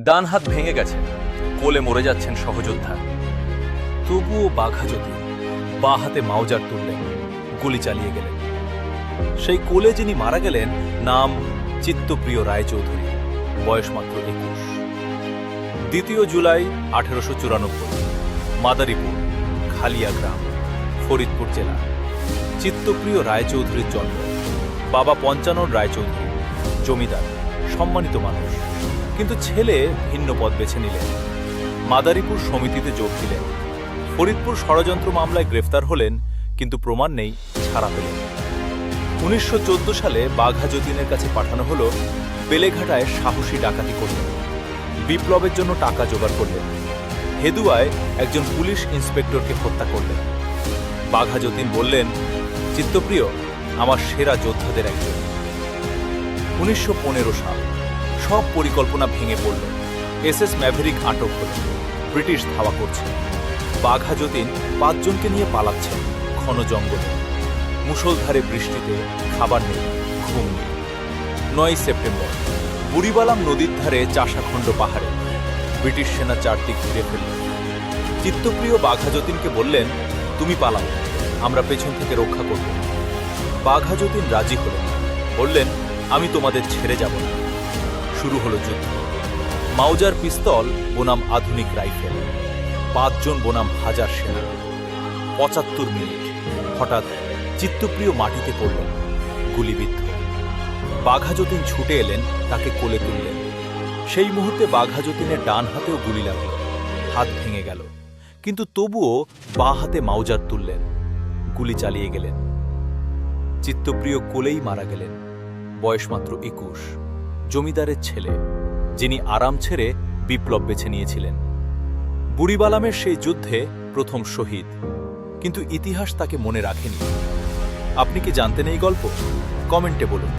ডান হাত ভেঙে গেছে, কোলে মরে যাচ্ছেন সহযোদ্ধা। তবুও বাঘাযতীন বা হাতে মাউজার তুললেন, গুলি চালিয়ে গেলেন। সেই কোলে যিনি মারা গেলেন, নাম চিত্তপ্রিয় রায়চৌধুরী, বয়স মাত্র 21। 2 জুলাই 1894, মাদারীপুর, খালিয়া গ্রাম, ফরিদপুর জেলা। চিত্তপ্রিয় রায়চৌধুরীর জন্ম। বাবা পঞ্চানন রায়চৌধুরী, জমিদার, সম্মানিত মানুষ, কিন্তু ছেলে ভিন্ন পথ বেছে নিলেন। মাদারীপুর সমিতিতে যোগ দিলেন। ফরিদপুর ষড়যন্ত্র মামলায় গ্রেফতার হলেন, কিন্তু প্রমাণ নেই, ছাড়া পেলেন। 1914 সালে বাঘাযতীনের কাছে পাঠানো হল। বেলেঘাটায় সাহসী ডাকাতি করলেন, বিপ্লবের জন্য টাকা জোগাড় করলেন। হেদুয়ায় একজন পুলিশ ইন্সপেক্টরকে হত্যা করলেন। বাঘাযতীন বললেন, চিত্তপ্রিয় আমার সেরা যোদ্ধাদের একজন। 1915 সাল, সব পরিকল্পনা ভেঙে পড়ল। SS ম্যাভেরিক আটক হল, ব্রিটিশ ধাওয়া করছে। বাঘাযতীন 5 জনকে নিয়ে পালাচ্ছেন ঘন জঙ্গলে। মুষলধারে বৃষ্টিতে, খাবার নেই, ঘুম নেই। 9 সেপ্টেম্বর, বুড়িবালাম নদীর ধারে চাষাখণ্ড পাহাড়ে ব্রিটিশ সেনা চারদিক ঘিরে ফেলল। চিত্তপ্রিয় বাঘাযতীনকে বললেন, তুমি পালাও, আমরা পেছন থেকে রক্ষা করব। বাঘাযতীন রাজি হলেন, বললেন, আমি তোমাদের ছেড়ে যাব না। শুরু হলো যুদ্ধ। মাউজার পিস্তল বনাম আধুনিক রাইফেল, 5 জন বনাম হাজার সেনা। 75 মিনিট। হঠাৎ চিত্তপ্রিয় মাটিতে পড়লেন, গুলিবিদ্ধ। বাঘাযতীন ছুটে এলেন, তাকে কোলে তুললেন। সেই মুহূর্তে বাঘাযতীনের ডান হাতেও গুলি লাগল, হাত ভেঙে গেল, কিন্তু তবুও বাঁ হাতে মাউজার তুললেন, গুলি চালিয়ে গেলেন। চিত্তপ্রিয় কোলেই মারা গেলেন, বয়স মাত্র 21। জমিদারের ছেলে, যিনি আরাম ছেড়ে বিপ্লব বেছে নিয়েছিলেন। বুড়িবালামের সেই যুদ্ধে প্রথম শহীদ, কিন্তু ইতিহাস তাকে মনে রাখেনি। আপনি কি জানতেন এই গল্প? কমেন্টে বলুন।